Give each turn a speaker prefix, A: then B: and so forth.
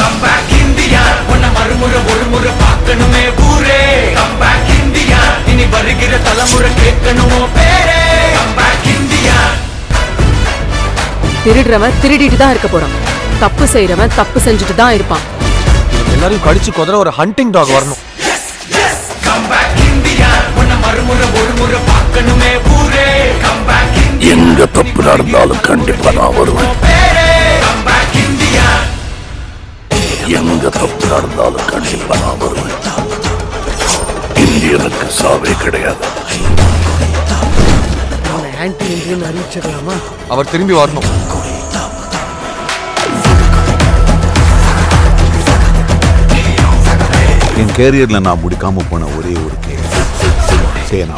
A: come back India உன்னை மறுமுறை ஒரு முறை பார்க்கணுமே ஊரே கம் பேக் இந்தியா இனி வருகிற தலைமுறை கேட்கணுமோ பேரே கம் பேக் இந்தியா
B: திருடுறவன் திருடிட்டு தான் இருக்க போறான் தப்பு செய்யறவன் தப்பு செஞ்சுட்டு தான் இருப்பான்
C: எல்லாரையும் கடிச்சு கொதற ஒரு ஹண்டிங் டாக் வரணும்
A: கம் பேக் இந்தியா உன்னை மறுமுறை ஒரு முறை பார்க்கணுமே ஊரே கம் பேக் இந்தியா
D: எங்க தப்பு நடந்தாலும் கண்டிப்பா நான் வருவேன்
A: கம் பேக் இந்தியா
D: எங்க தப்பு நடந்தாலும் கண்டிப்பா நான் வருவேன் இந்தியனுக்கு சாவே கிடையாது
C: ஆன்டி இந்தியன் அறிவிச்சிடலாமா அவர் திரும்பி வரணும்
D: என் கேரியர்ல நான் முடிக்காம போன ஒரே ஒரு கேஸ் சேனா